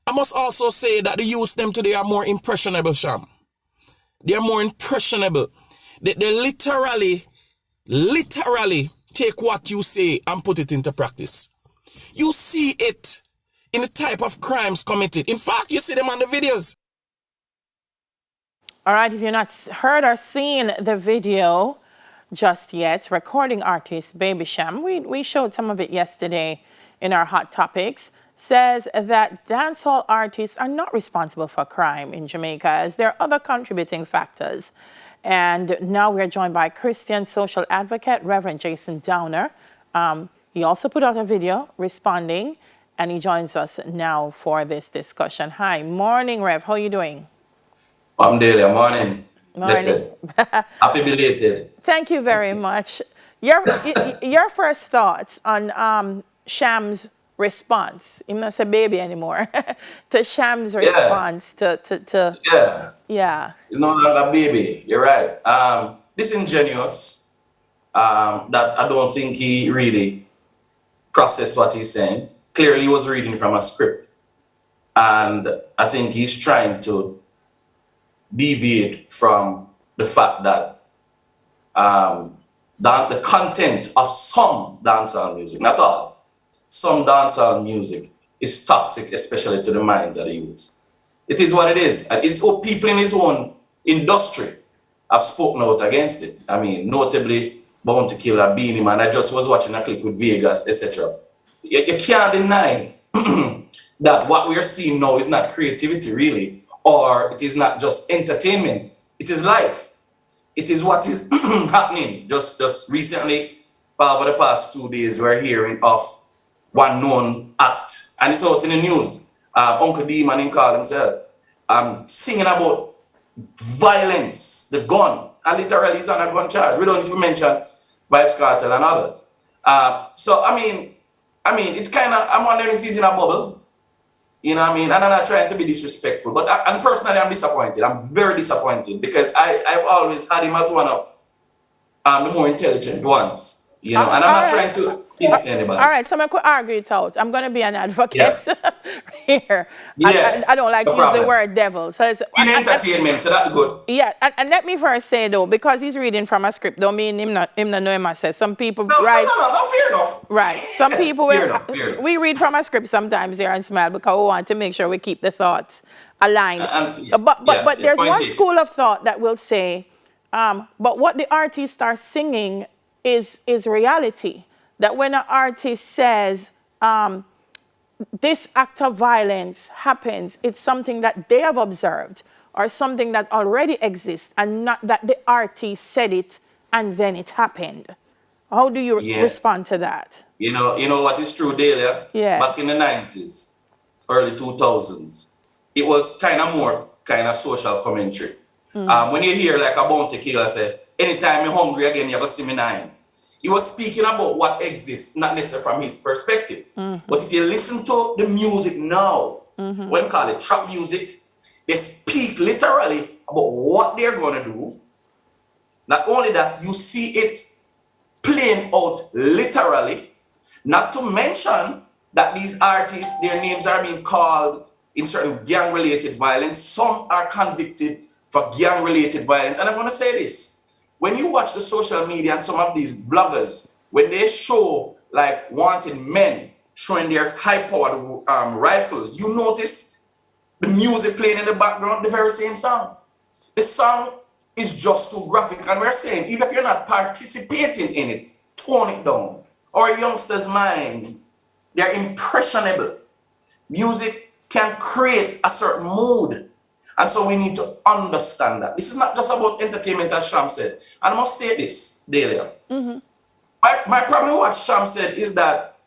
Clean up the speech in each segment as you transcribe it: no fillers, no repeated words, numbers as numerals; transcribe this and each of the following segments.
I must also say that the youth them today are more impressionable, Cham. They are more impressionable. They literally take what you say and put it into practice. You see it in the type of crimes committed. In fact, you see them on the videos. All right, if you're not heard or seen the video just yet, recording artist Baby Cham, we showed some of it yesterday in our Hot Topics, says that dancehall artists are not responsible for crime in Jamaica, as there are other contributing factors. And now we're joined by Christian social advocate, Reverend Jason Downer. He also put out a video responding, and he joins us now for this discussion. Hi, morning, Rev. How are you doing? I'm daily, morning. Morning. Listen, happy belated. Thank you very much. Your first thoughts on Sham's response. He not a baby anymore. To Sham's Yeah, response to yeah. yeah. It's no longer a baby. You're right. Disingenuous. That I don't think he really processed what he's saying. Clearly, he was reading from a script, and I think he's trying to deviate from the fact that the content of some dancehall music, not all, some dancehall music is toxic, especially to the minds of the youths. It is what it is. And it's people in his own industry have spoken out against it. I mean, notably Bounty Killer, Beanie Man. I just was watching a clip with Vegas, etc. You can't deny that what we are seeing now is not creativity, really, or it is not just entertainment. It is life. It is what is happening. Just recently, over the past 2 days, we're hearing of one known act, and it's out in the news. Uncle D, man, him call himself, singing about violence, the gun, and literally he's on a gun charge. We don't even mention Vibes Cartel and others. So I mean, it's kind of, I'm wondering if he's in a bubble. You know what I mean? And I'm not trying to be disrespectful, but and personally, I'm disappointed. I'm very disappointed because I've always had him as one of the more intelligent ones, you know, and I'm All not right. trying to pin it to All anybody. right, so I could argue it out. I'm going to be an advocate Yeah, here. yeah, I don't like no to use the problem. word devil. So it's, In entertainment, so that's good. yeah, and let me first say though, because he's reading from a script, don't mean him not know him. I said some people No, no, write. no, no, no, fair enough. Right. Some Yeah, people fair will, enough, fair enough. we read from a script sometimes there and smile because we want to make sure we keep the thoughts aligned. And But yeah, there's point one taken. school of thought that will say, but what the artists are singing is reality. That when an artist says this act of violence happens, it's something that they have observed or something that already exists, and not that the artist said it and then it happened. How do you Yeah, respond to that? you know what is true, Delia? Back Yes. in the 90s, early 2000s, it was kind of more kind of social commentary. When you hear like a Bounty Killer say, anytime you're hungry again, you're going to see me nine. He was speaking about what exists, not necessarily from his perspective. But if you listen to the music now, when call it trap music, they speak literally about what they're going to do. Not only that, you see it playing out literally, not to mention that these artists, their names are being called in certain gang-related violence. Some are convicted for gang-related violence. And I'm going to say this. When you watch the social media and some of these bloggers, when they show like wanted men showing their high-powered rifles, you notice the music playing in the background, the very same song. The song is just too graphic. And we're saying, even if you're not participating in it, tone it down. Our youngsters' mind, they're impressionable. Music can create a certain mood. And so we need to understand that. This is not just about entertainment, as Sham said. And I must state this, Delia. My problem with what Sham said is that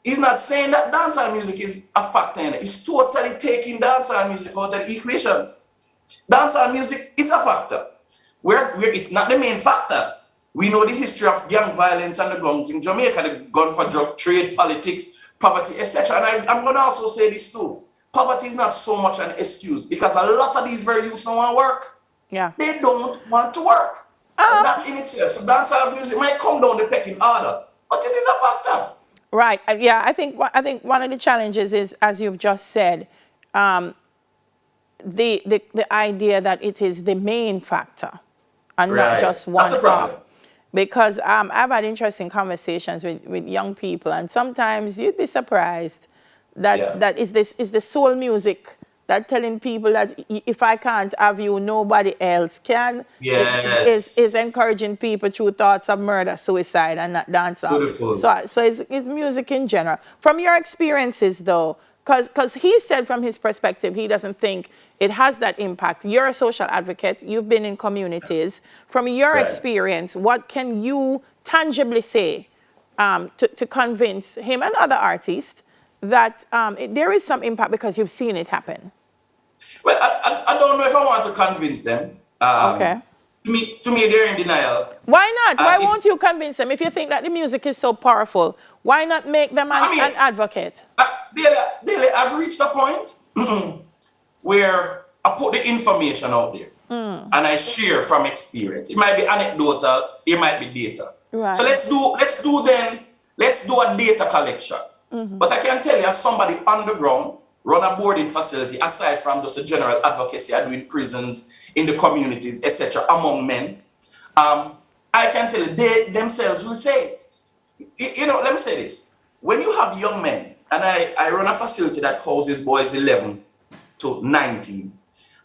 he's not saying that dancehall music is a factor in it. He's totally taking dancehall music out of the equation. Dancehall music is a factor. Where it's not the main factor. We know the history of gang violence and the guns in Jamaica, the gun for drug trade, politics, poverty, etc. And I'm going to also say this too. Poverty is not so much an excuse because a lot of these very youths don't want to work. Yeah. They don't want to work. So that in itself, so dancehall music might come down the pecking order, but it is a factor. Right. Yeah. I think one of the challenges is, as you've just said, the idea that it is the main factor and not Right. just That's one a off. problem. Because I've had interesting conversations with young people, and sometimes you'd be surprised Yeah. that is the soul music that telling people that if I can't have you, nobody else can. Is Yes. encouraging people through thoughts of murder, suicide, and not dancehall. Beautiful. So it's music in general. From your experiences, though, because he said from his perspective, he doesn't think it has that impact. You're a social advocate. You've been in communities. From your Right. experience, what can you tangibly say to convince him and other artists that there is some impact because you've seen it happen? Well, I don't know if I want to convince them. Okay. To me, they're in denial. Why not? Why And won't you convince them? If you think that the music is so powerful, why not make them I an mean, advocate? daily, I've reached a point where I put the information out there and I share from experience. It might be anecdotal, it might be data. So Right. let's do a data collection. But I can tell you, as somebody on the ground, run a boarding facility aside from just a general advocacy I do in prisons, in the communities, etc., among men. I can tell you, they themselves will say it. Let me say this. When you have young men, and I run a facility that houses boys 11 to 19,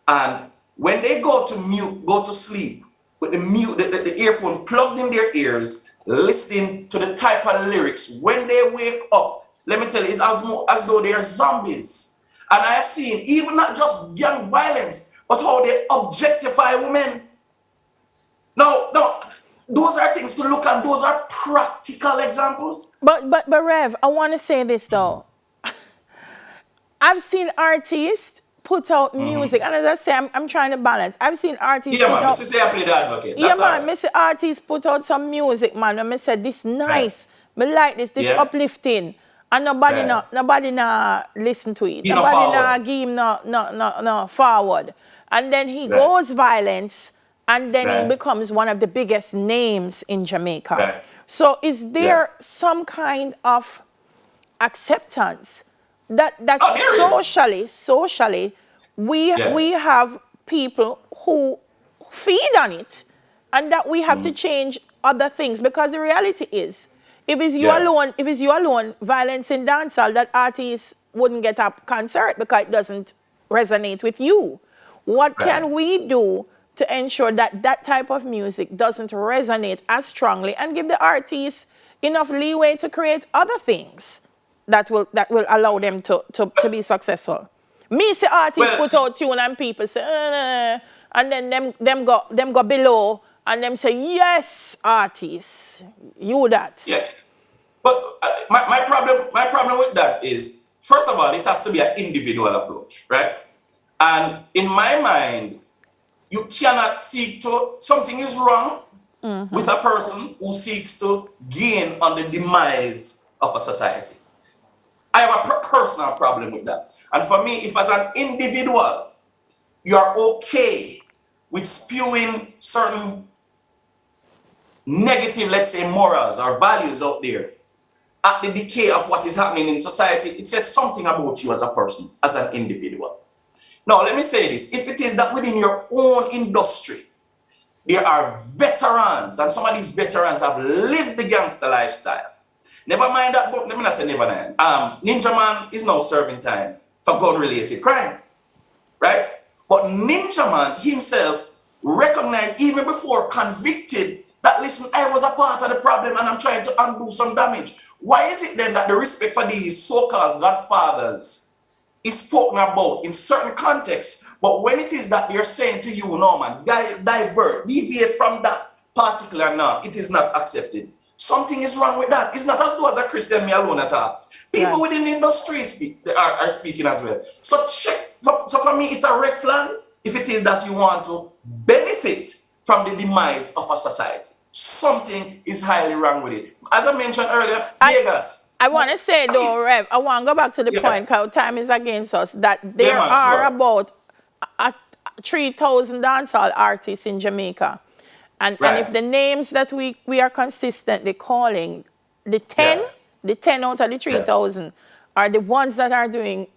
and when they go to sleep with the earphone plugged in their ears, listening to the type of lyrics, when they wake up, let me tell you, it's as though they are zombies. And I have seen even not just gang violence, but how they objectify women. No, those are things to look at. Those are practical examples. But Rev, I want to say this though. I've seen artists put out music, and as I say, I'm trying to balance. I've seen artists Yeah, put man. out, Mr. Say I play the advocate. yeah, That's all man, right. me see artists put out some music, man, and me said this Right. nice, me like this Yeah. uplifting, and Right. nobody listen to it, Be no nobody forward. give him no forward, and then he Right. goes violence, and then he Right. becomes one of the biggest names in Jamaica. Right. So is Yeah. there some kind of acceptance that Oh, there is. socially we Yes. have people who feed on it, and that we have to change other things, because the reality is, Yeah. if it's you alone violence in dancehall, that artists wouldn't get a concert because it doesn't resonate with you. What Right. can we do to ensure that that type of music doesn't resonate as strongly, and give the artists enough leeway to create other things that will allow them to be successful? Me say artists Well, put out tune and people say, and then them go below and them say, yes, artists, you that. yeah. But my problem with that is, first of all, it has to be an individual approach, right? And in my mind, you cannot seek to, something is wrong with a person who seeks to gain on the demise of a society. I have a personal problem with that. And for me, if as an individual, you are okay with spewing certain negative, let's say, morals or values out there at the decay of what is happening in society, it says something about you as a person, as an individual. Now, let me say this. If it is that within your own industry, there are veterans, and some of these veterans have lived the gangster lifestyle. Never mind that, but let me not say never mind. Ninja Man is now serving time for gun-related crime, right? But Ninja Man himself recognized even before convicted that, listen, I was a part of the problem and I'm trying to undo some damage. Why is it then that the respect for these so-called godfathers is spoken about in certain contexts, but when it is that they're saying to you, no man, divert, deviate from that particular norm, it is not accepted. Something is wrong with that. It's not as though as a Christian me alone at all. People Right. within the industry are speaking as well. So check. So for me, it's a red flag if it is that you want to benefit from the demise of a society. Something is highly wrong with it. As I mentioned earlier, I Vegas. I want to say though, Rev, I want to go back to the Yeah. point, because time is against us, that Yeah, there man, are sure. about 3,000 dancehall artists in Jamaica. And if Right. the names that we are consistently calling, the 10, Yeah. the 10 out of the Yeah. 3,000 are the ones that are doing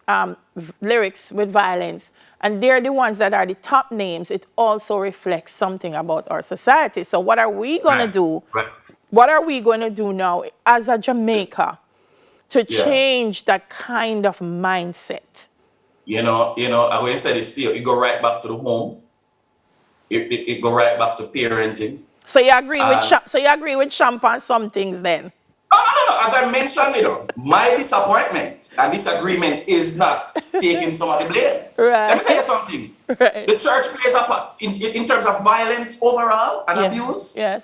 lyrics with violence, and they're the ones that are the top names, it also reflects something about our society. So what are we going to do? Right. What are we going to do now as a Jamaica to change that kind of mindset? You know, I will say this still, it go right back to the home. It go right back to parenting. So you agree with Cham on some things then? No. As I mentioned, my disappointment and disagreement is not taking some of the blame. Right. Let me tell you something. Right. The church plays a part in terms of violence overall and abuse. Yes.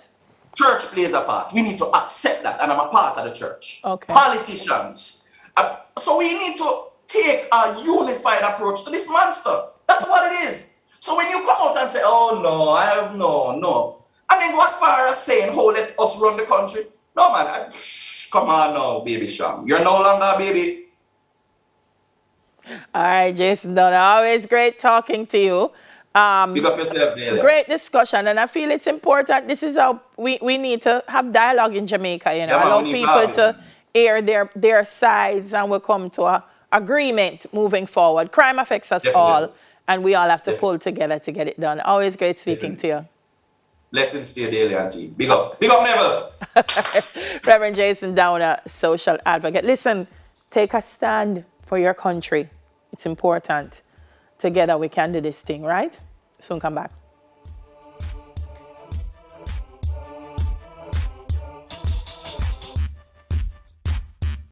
Church plays a part. We need to accept that, and I'm a part of the church. Okay. Politicians. So we need to take a unified approach to this monster. That's what it is. So when you come out and say, oh no, and then go as far as saying, oh, let us run the country. No, man, come on now, baby Cham. You're no longer a baby. All right, Jason Dunn, always great talking to you. Big up yourself, Daily. Great discussion, and I feel it's important. This is how we need to have dialogue in Jamaica, you know, Yeah, allow people to air their sides, and we'll come to an agreement moving forward. Crime affects us all, and we all have to pull together to get it done. Always great speaking to you. Blessings to you, Daily Auntie. Big up Neville. Reverend Jason Downer, social advocate. Listen, take a stand for your country. It's important. Together we can do this thing, right? Soon come back.